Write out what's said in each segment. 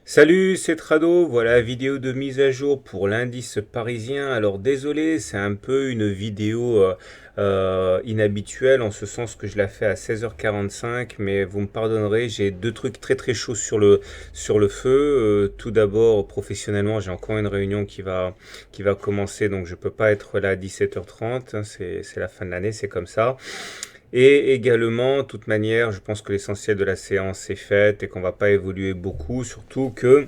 Salut, c'est Trado, voilà vidéo de mise à jour pour l'indice parisien. Alors désolé, c'est un peu une vidéo inhabituelle en ce sens que je la fais à 16h45, mais vous me pardonnerez, j'ai deux trucs très très chauds sur le feu. Tout d'abord, professionnellement, j'ai encore une réunion qui va commencer, donc je peux pas être là à 17h30, hein, c'est la fin de l'année, c'est comme ça. Et également, de toute manière, je pense que l'essentiel de la séance est fait et qu'on va pas évoluer beaucoup, surtout que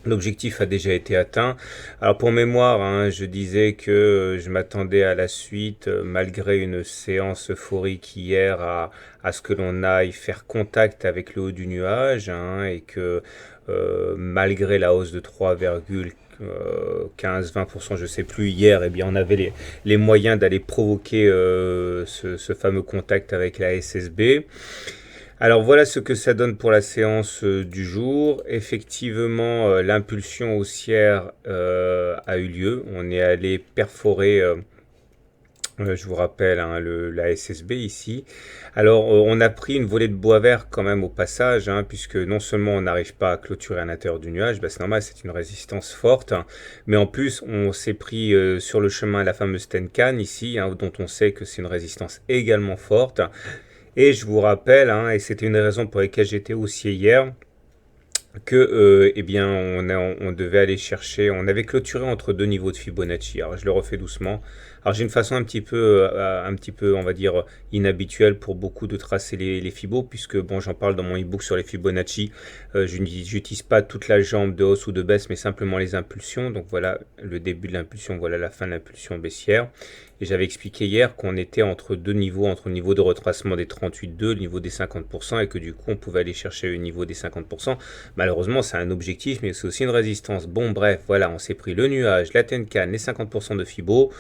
l'objectif a déjà été atteint. Alors pour mémoire, hein, je disais que je m'attendais à la suite, malgré une séance euphorique hier, à ce que l'on aille faire contact avec le haut du nuage, hein, et que malgré la hausse de 3,15-20%, je sais plus, hier, eh bien, on avait les moyens d'aller provoquer ce fameux contact avec la SSB. Alors voilà ce que ça donne pour la séance du jour. Effectivement, l'impulsion haussière a eu lieu. On est allé perforer, je vous rappelle, hein, la SSB ici. Alors on a pris une volée de bois vert quand même au passage, hein, puisque non seulement on n'arrive pas à clôturer à l'intérieur du nuage, bah, c'est normal, c'est une résistance forte, hein, mais en plus on s'est pris sur le chemin la fameuse Tenkan ici, hein, dont on sait que c'est une résistance également forte. Et je vous rappelle, hein, et c'était une raison pour laquelle j'étais haussier hier, que eh bien on devait aller chercher, on avait clôturé entre deux niveaux de Fibonacci. Alors je le refais doucement. Alors j'ai une façon un petit peu, on va dire, inhabituelle pour beaucoup de tracer les Fibos, puisque bon, j'en parle dans mon ebook sur les Fibonacci. Je n'utilise pas toute la jambe de hausse ou de baisse, mais simplement les impulsions. Donc voilà le début de l'impulsion, voilà la fin de l'impulsion baissière. Et j'avais expliqué hier qu'on était entre deux niveaux, entre le niveau de retracement des 38,2, le niveau des 50%, et que du coup on pouvait aller chercher le niveau des 50%. Malheureusement, c'est un objectif, mais c'est aussi une résistance. Bon, bref, voilà, on s'est pris le nuage, la Tenkan, les 50% de Fibo,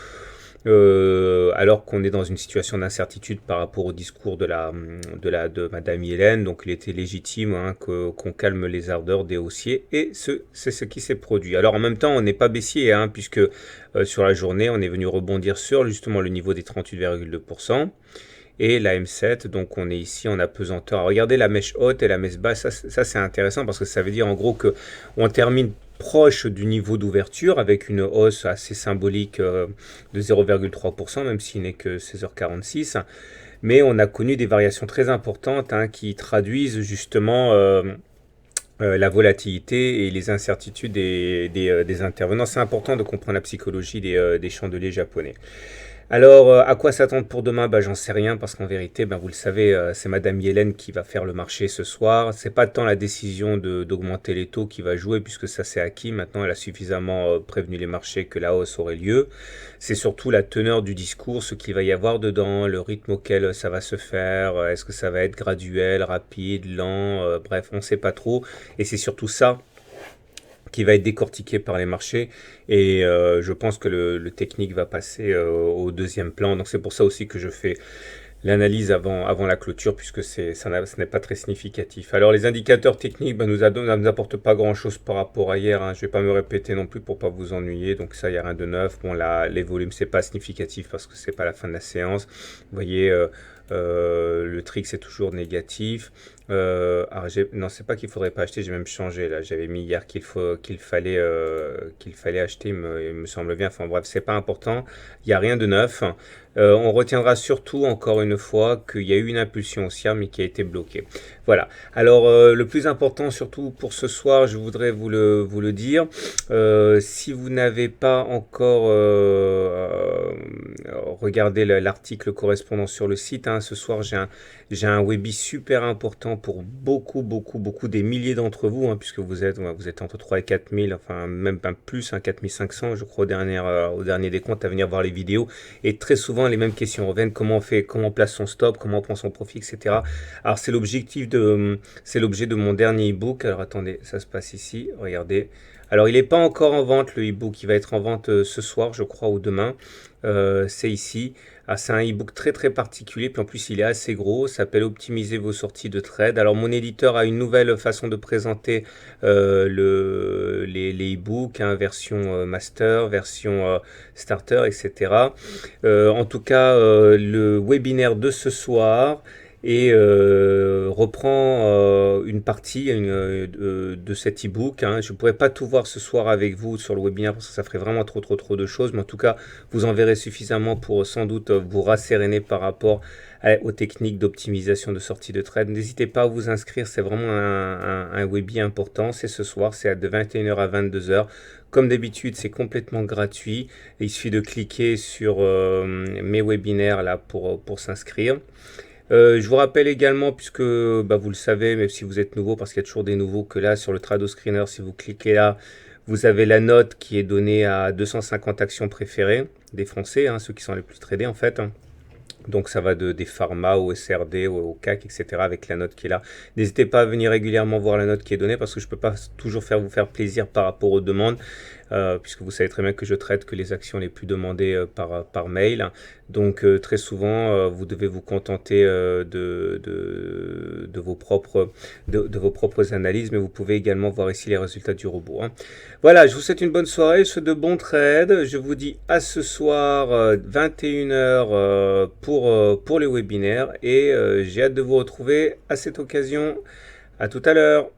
alors qu'on est dans une situation d'incertitude par rapport au discours de Madame Hélène. Donc, il était légitime, hein, qu'on calme les ardeurs des haussiers, et c'est ce qui s'est produit. Alors, en même temps, on n'est pas baissier, hein, puisque sur la journée, on est venu rebondir sur justement le niveau des 38,2%. Et la M7, donc on est ici en apesanteur. Regardez la mèche haute et la mèche basse, ça c'est intéressant parce que ça veut dire en gros que on termine proche du niveau d'ouverture avec une hausse assez symbolique de 0,3%, même s'il n'est que 16h46. Mais on a connu des variations très importantes, hein, qui traduisent justement la volatilité et les incertitudes des intervenants. C'est important de comprendre la psychologie des chandeliers japonais. Alors, à quoi s'attendre pour demain? Bah, j'en sais rien parce qu'en vérité, ben, vous le savez, c'est Madame Yellen qui va faire le marché ce soir. C'est pas tant la décision d'augmenter les taux qui va jouer puisque ça c'est acquis. Maintenant, elle a suffisamment prévenu les marchés que la hausse aurait lieu. C'est surtout la teneur du discours, ce qu'il va y avoir dedans, le rythme auquel ça va se faire. Est-ce que ça va être graduel, rapide, lent? Bref, on ne sait pas trop. Et c'est surtout ça qui va être décortiqué par les marchés, et je pense que le technique va passer au deuxième plan. Donc c'est pour ça aussi que je fais l'analyse avant la clôture, puisque ce n'est pas très significatif. Alors les indicateurs techniques ben, ne nous apportent pas grand-chose par rapport à hier, hein. Je ne vais pas me répéter non plus pour pas vous ennuyer, donc ça, il n'y a rien de neuf. Bon, là, les volumes, c'est pas significatif parce que c'est pas la fin de la séance. Vous voyez, le trick, c'est toujours négatif. Non, c'est pas qu'il faudrait pas acheter, j'ai même changé là. J'avais mis hier qu'il fallait acheter, il me semble bien. Enfin bref, c'est pas important. Il n'y a rien de neuf. On retiendra surtout, encore une fois, qu'il y a eu une impulsion haussière, mais qui a été bloquée. Voilà. Alors, le plus important, surtout pour ce soir, je voudrais vous le dire. Si vous n'avez pas encore regardé l'article correspondant sur le site, hein, ce soir, j'ai un webi super important pour beaucoup, des milliers d'entre vous, hein, puisque vous êtes entre 3 et 4 000, enfin, même pas plus, hein, 4 500, je crois, au dernier décompte, à venir voir les vidéos. Et très souvent, les mêmes questions reviennent. Comment on fait, comment on place son stop, comment on prend son profit, etc. Alors, c'est l'objet de mon dernier ebook. Alors, attendez, ça se passe ici. Regardez. Alors, il n'est pas encore en vente, le ebook. Il va être en vente ce soir, je crois, ou demain. C'est ici. Ah, c'est un ebook très particulier. Puis en plus, il est assez gros. Ça s'appelle Optimiser vos sorties de trade. Alors, mon éditeur a une nouvelle façon de présenter les ebooks, hein, version master, version starter, etc. En tout cas, le webinaire de ce soir et reprend une partie de cet e-book, hein. Je ne pourrais pas tout voir ce soir avec vous sur le webinaire parce que ça ferait vraiment trop de choses, mais en tout cas, vous en verrez suffisamment pour sans doute vous rasséréner par rapport aux techniques d'optimisation de sortie de trade. N'hésitez pas à vous inscrire, c'est vraiment un webinaire important. C'est ce soir, c'est de 21h à 22h. Comme d'habitude, c'est complètement gratuit. Il suffit de cliquer sur mes webinaires là pour s'inscrire. Je vous rappelle également, puisque bah, vous le savez, même si vous êtes nouveau, parce qu'il y a toujours des nouveaux, que là, sur le Trado Screener, si vous cliquez là, vous avez la note qui est donnée à 250 actions préférées des Français, hein, ceux qui sont les plus tradés en fait, hein. Donc ça va des pharma au SRD, au CAC, etc. avec la note qui est là. N'hésitez pas à venir régulièrement voir la note qui est donnée parce que je ne peux pas toujours vous faire plaisir par rapport aux demandes. Puisque vous savez très bien que je traite que les actions les plus demandées par mail. Donc très souvent, vous devez vous contenter de vos propres analyses, mais vous pouvez également voir ici les résultats du robot, hein. Voilà, je vous souhaite une bonne soirée, je vous souhaite de bons trades. Je vous dis à ce soir, 21h pour les webinaires, et j'ai hâte de vous retrouver à cette occasion. À tout à l'heure.